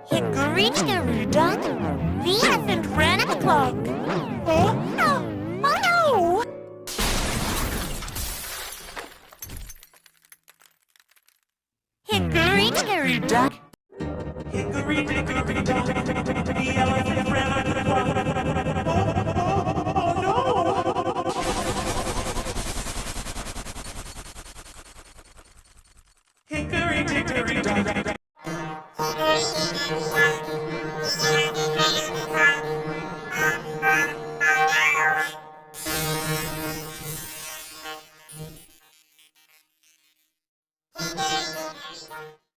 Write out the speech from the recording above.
Hickory, Dickory, Dock, the elephant ran amok. Oh no! Hickory, Dickory, Dock. Hickory, dickory, dock, the elephant ran amok. Oh no! Hickory, dickory,